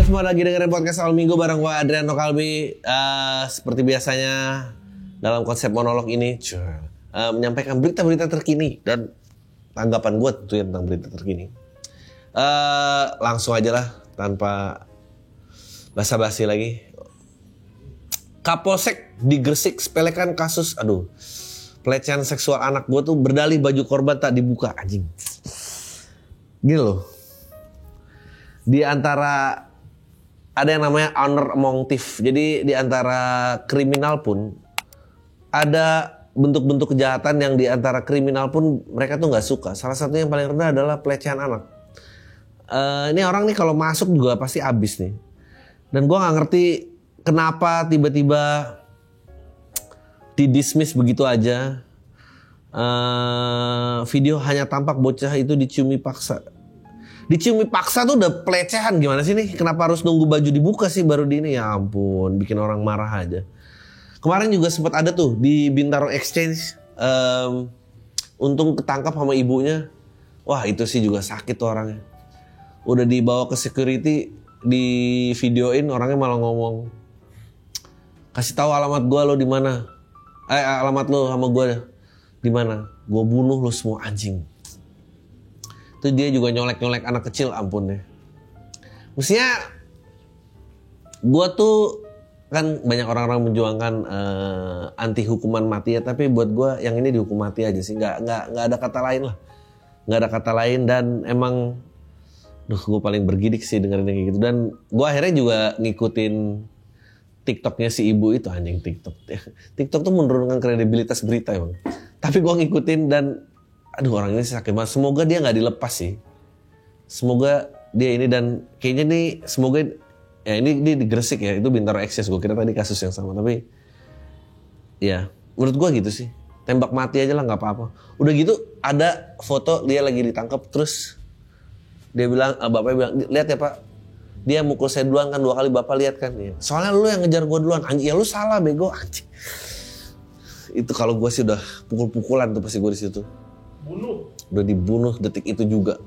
semua lagi dengerin podcast awal minggu bareng gue Adriano Kalbi. Seperti biasanya dalam konsep monolog ini menyampaikan berita-berita terkini dan tanggapan gue tentunya tentang berita terkini. Langsung aja lah tanpa basa-basi lagi. Kapolsek di Gresik sepelekan kasus pelecehan seksual anak. Gue tuh berdalih baju korban tak dibuka, anjing. Gini loh. Di antara ada yang namanya honor among thief. Jadi di antara kriminal pun ada bentuk-bentuk kejahatan yang di antara kriminal pun mereka tuh nggak suka. Salah satunya yang paling rendah adalah pelecehan anak. Ini orang nih kalau masuk juga pasti habis nih. Dan gue nggak ngerti kenapa tiba-tiba didismiss begitu aja. Video hanya tampak bocah itu diciumi paksa. Diciumi paksa tuh udah pelecehan, gimana sih nih? Kenapa harus nunggu baju dibuka sih baru di ini? Ya ampun, bikin orang marah aja. Kemarin juga sempat ada tuh di Bintaro Exchange. Untung ketangkap sama ibunya. Wah itu sih juga sakit tuh orangnya. Udah dibawa ke security, di videoin orangnya malah ngomong, kasih tahu alamat gue lo di mana? Alamat lo sama gue di mana? Gue bunuh lo semua, anjing. Itu dia juga nyolek-nyolek anak kecil, ampun deh. Mestinya gue tuh kan banyak orang-orang menjuangkan anti hukuman mati ya, tapi buat gue yang ini dihukum mati aja sih, nggak ada kata lain lah, nggak ada kata lain. Dan emang, gue paling bergidik sih dengerin kayak gitu. Dan gue akhirnya juga ngikutin TikToknya si ibu itu, anjing. TikTok tuh menurunkan kredibilitas berita emang. Tapi gue ngikutin dan orang ini sakit banget. Semoga dia nggak dilepas sih. Semoga dia ini, dan kayaknya nih semoga ya ini di Gresik ya, itu Bintaro Exchange. Gue kira tadi kasus yang sama, tapi ya menurut gue gitu sih. Tembak mati aja lah nggak apa-apa. Udah gitu ada foto dia lagi ditangkap, terus dia bilang, bapaknya bilang, lihat ya pak, dia mukul saya duluan kan 2 kali, bapak lihat kan ya. Soalnya lu yang ngejar gue duluan, anjing. Ya lu salah bego, anjing. Itu kalau gue sih udah pukul-pukulan tuh pasti gue di situ. Udah dibunuh detik itu juga.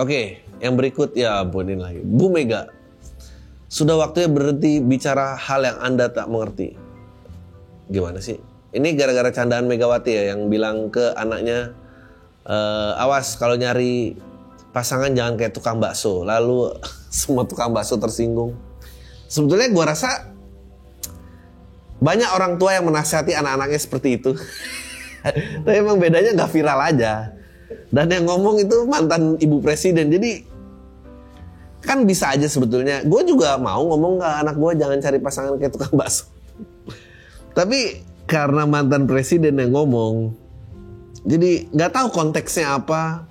Oke, yang berikut ya ampunin lagi. Bu Mega, sudah waktunya berhenti bicara hal yang Anda tak mengerti. Gimana sih? Ini gara-gara candaan Megawati ya, yang bilang ke anaknya, awas kalau nyari pasangan jangan kayak tukang bakso. Lalu semua tukang bakso tersinggung. Sebetulnya gue rasa banyak orang tua yang menasihati anak-anaknya seperti itu. Tapi emang bedanya gak viral aja. Dan yang ngomong itu mantan ibu presiden. Jadi kan bisa aja sebetulnya. Gue juga mau ngomong ke anak gue jangan cari pasangan kayak tukang bakso. Tapi karena mantan presiden yang ngomong, jadi gak tahu konteksnya apa.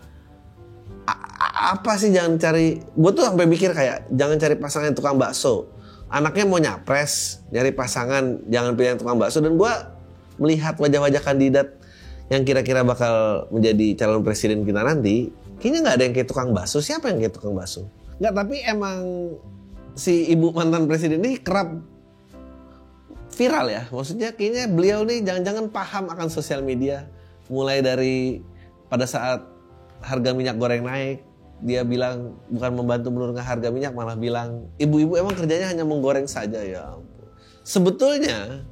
Apa sih jangan cari. Gue tuh sampai mikir kayak jangan cari pasangan tukang bakso. Anaknya mau nyapres, nyari pasangan jangan pilih yang tukang bakso. Dan gue melihat wajah-wajah kandidat yang kira-kira bakal menjadi calon presiden kita nanti, kayaknya nggak ada yang kayak tukang bakso. Siapa yang kayak tukang bakso? Nggak, tapi emang si ibu mantan presiden ini kerap viral ya. Maksudnya kayaknya beliau nih jangan-jangan paham akan sosial media. Mulai dari pada saat harga minyak goreng naik, dia bilang bukan membantu menurunkan harga minyak, malah bilang ibu-ibu emang kerjanya hanya menggoreng saja. Ya ampun. Sebetulnya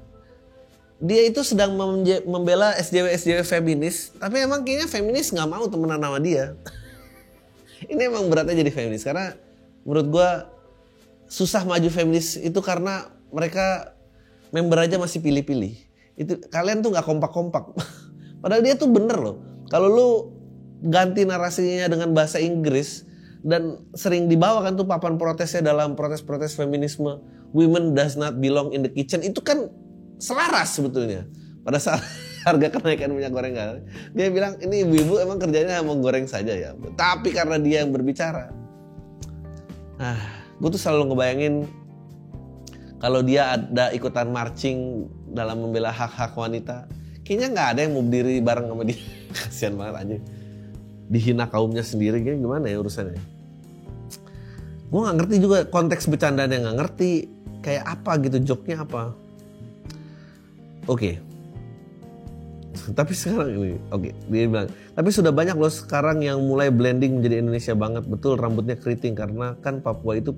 dia itu sedang membela SJW feminis, tapi emang kayaknya feminis nggak mau temenan sama dia. Ini emang beratnya jadi feminis, karena menurut gue susah maju feminis itu karena mereka member aja masih pilih-pilih. Itu kalian tuh nggak kompak-kompak. Padahal dia tuh bener loh. Kalau lu ganti narasinya dengan bahasa Inggris dan sering dibawa kan tuh papan protesnya dalam protes-protes feminisme, women does not belong in the kitchen, itu kan selaras sebetulnya. Pada saat harga kenaikan minyak goreng, dia bilang ini ibu-ibu emang kerjanya mau goreng saja ya. Tapi karena dia yang berbicara, gue tuh selalu ngebayangin kalau dia ada ikutan marching dalam membela hak-hak wanita, kayaknya nggak ada yang mau berdiri bareng sama dia. Kasian banget aja, dihina kaumnya sendiri, gimana ya urusannya. Gue nggak ngerti juga konteks bercandaan, yang nggak ngerti kayak apa gitu, joke-nya apa. Oke. Tapi sekarang ini, oke, dia bilang, tapi sudah banyak loh sekarang yang mulai blending menjadi Indonesia banget. Betul, rambutnya keriting karena kan Papua itu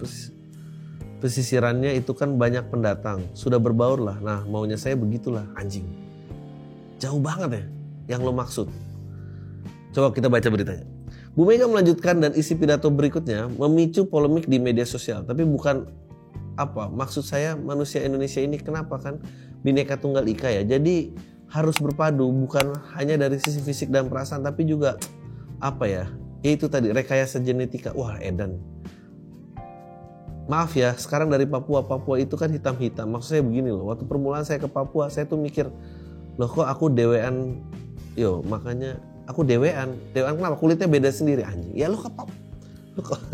pesisirannya itu kan banyak pendatang. Sudah berbaur lah. Nah, maunya saya begitulah, anjing. Jauh banget ya yang lo maksud. Coba kita baca beritanya. Bu Mega melanjutkan dan isi pidato berikutnya memicu polemik di media sosial. Tapi bukan apa, maksud saya manusia Indonesia ini kenapa kan Bhinneka Tunggal Ika ya. Jadi harus berpadu, bukan hanya dari sisi fisik dan perasaan, tapi juga apa ya, itu tadi rekayasa genetika. Wah edan, maaf ya, sekarang dari Papua itu kan hitam-hitam. Maksud saya begini loh, waktu permulaan saya ke Papua saya tuh mikir, loh kok aku dewean, makanya aku dewean kenapa, kulitnya beda sendiri, anjing. Ya lo ke Papua, lo kok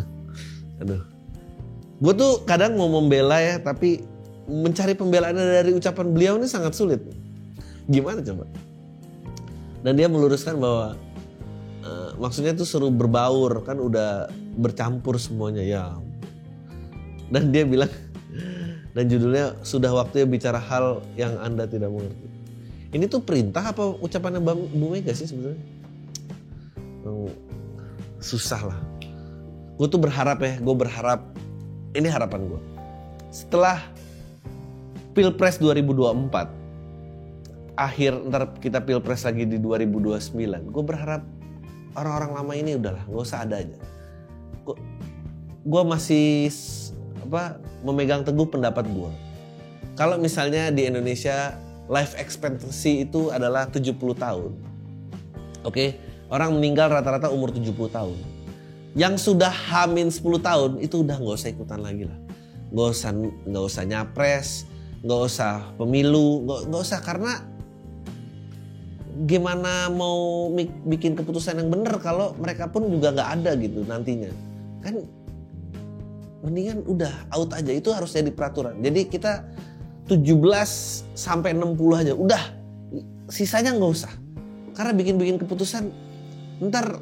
aduh, gue tuh kadang mau membela ya, tapi mencari pembelaan dari ucapan beliau ini sangat sulit. Gimana coba? Dan dia meluruskan bahwa maksudnya tuh seru berbaur, kan udah bercampur semuanya ya. Dan dia bilang, dan judulnya sudah waktunya bicara hal yang Anda tidak mengerti. Ini tuh perintah apa ucapannya Bu Mega sih sebenarnya? Susah lah. Gue tuh berharap ya, ini harapan gue. Setelah Pilpres 2024, ntar kita Pilpres lagi di 2029. Gue berharap orang-orang lama ini udahlah, gak usah ada aja. Gue masih memegang teguh pendapat gue. Kalau misalnya di Indonesia life expectancy itu adalah 70 tahun. Oke, orang meninggal rata-rata umur 70 tahun. Yang sudah hamil 10 tahun itu udah gak usah ikutan lagi lah. Gak usah nyapres, gak usah pemilu, gak usah, karena gimana mau bikin keputusan yang benar kalau mereka pun juga nggak ada gitu nantinya. Kan mendingan udah out aja, itu harus jadi peraturan. Jadi kita 17 sampai 60 aja udah, sisanya nggak usah. Karena bikin keputusan ntar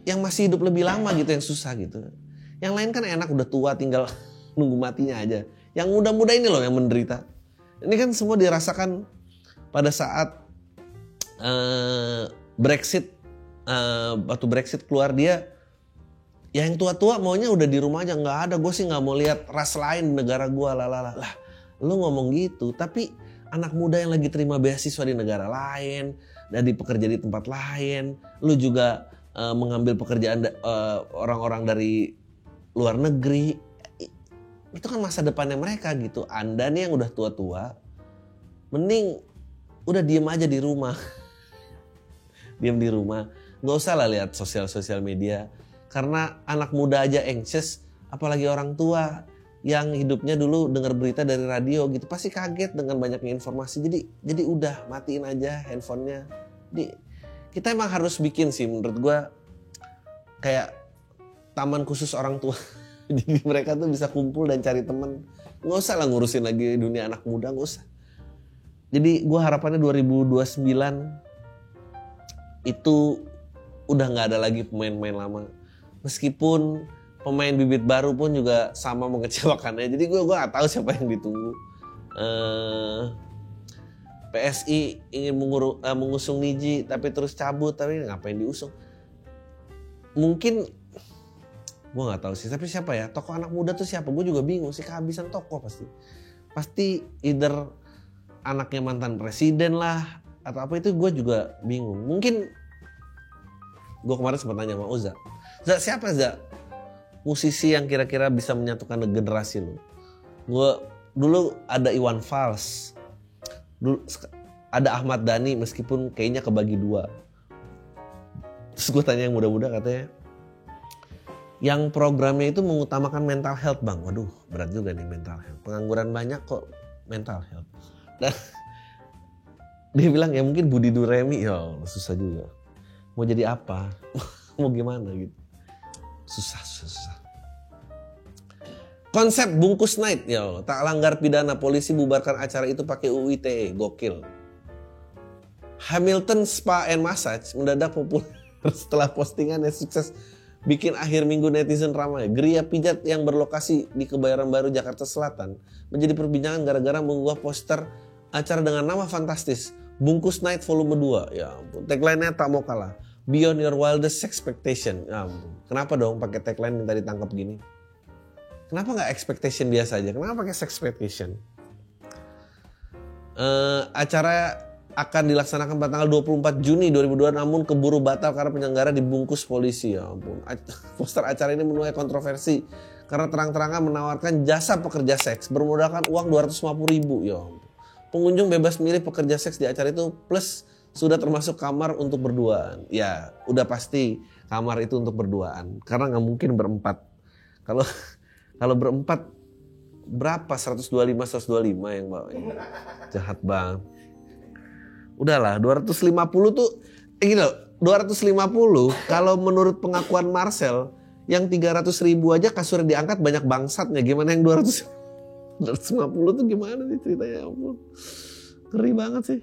yang masih hidup lebih lama gitu yang susah gitu. Yang lain kan enak, udah tua tinggal nunggu matinya aja. Yang muda-muda ini loh yang menderita. Ini kan semua dirasakan pada saat Brexit, waktu Brexit keluar dia, ya yang tua-tua maunya udah di rumah aja, nggak ada, gue sih nggak mau lihat ras lain di negara gue, lah, lu ngomong gitu, tapi anak muda yang lagi terima beasiswa di negara lain, dan bekerja di tempat lain, lu juga mengambil pekerjaan orang-orang dari luar negeri, itu kan masa depannya mereka gitu. Anda nih yang udah tua-tua, mending udah diem aja di rumah. Diam di rumah, nggak usah lah lihat sosial media, karena anak muda aja anxious, apalagi orang tua yang hidupnya dulu dengar berita dari radio gitu, pasti kaget dengan banyaknya informasi. Jadi udah matiin aja handphonenya. Kita emang harus bikin sih menurut gue kayak taman khusus orang tua. Jadi mereka tuh bisa kumpul dan cari teman, nggak usah lah ngurusin lagi dunia anak muda, nggak usah. Jadi gue harapannya 2029 itu udah gak ada lagi pemain-pemain lama. Meskipun pemain bibit baru pun juga sama mengecewakannya. Jadi gue gak tahu siapa yang ditunggu. PSI ingin mengusung Niji tapi terus cabut, tapi ngapain diusung? Mungkin gue gak tahu sih, tapi siapa ya? Tokoh anak muda tuh siapa? Gue juga bingung sih, kehabisan tokoh pasti. Pasti either anaknya mantan presiden lah, atau apa, itu gue juga bingung. Mungkin gue kemarin sempat tanya sama Uza, siapa musisi yang kira-kira bisa menyatukan generasi lu? Gue dulu ada Iwan Fals, dulu ada Ahmad Dhani, meskipun kayaknya kebagi dua. Terus gue tanya yang muda-muda, katanya yang programnya itu mengutamakan mental health bang. Waduh, berat juga nih mental health. Pengangguran banyak kok mental health. Nah, dia bilang ya mungkin Budi Duremi, ya susah juga. Mau jadi apa? Mau gimana gitu. Susah. Konsep bungkus night, ya tak langgar pidana, polisi bubarkan acara itu pakai UU ITE, gokil. Hamilton Spa and Massage mendadak populer setelah postingannya sukses bikin akhir minggu netizen ramai. Geria pijat yang berlokasi di Kebayoran Baru, Jakarta Selatan menjadi perbincangan gara-gara mengunggah poster acara dengan nama fantastis, Bungkus Night volume 2. Ya ampun. Tagline-nya tak mau kalah. Beyond your wildest expectation. Ya ampun. Kenapa dong pakai tagline minta ditangkap gini? Kenapa nggak expectation biasa aja? Kenapa pakai expectation? Acara akan dilaksanakan pada tanggal 24 Juni 2002 namun keburu batal karena penyelenggara dibungkus polisi. Ya ampun. Poster acara ini menuai kontroversi karena terang-terangan menawarkan jasa pekerja seks bermodalkan uang 250.000. Ya ampun. Pengunjung bebas milih pekerja seks di acara itu plus sudah termasuk kamar untuk berduaan. Ya, udah pasti kamar itu untuk berduaan karena nggak mungkin berempat. Kalau berempat berapa? 125 yang bawa. Jahat banget. Udahlah, 250 tuh gini loh, 250 kalau menurut pengakuan Marcel yang 300.000 aja kasurnya diangkat banyak bangsatnya. Gimana yang 250 tuh gimana sih ceritanya? Ampun. Ngeri banget sih.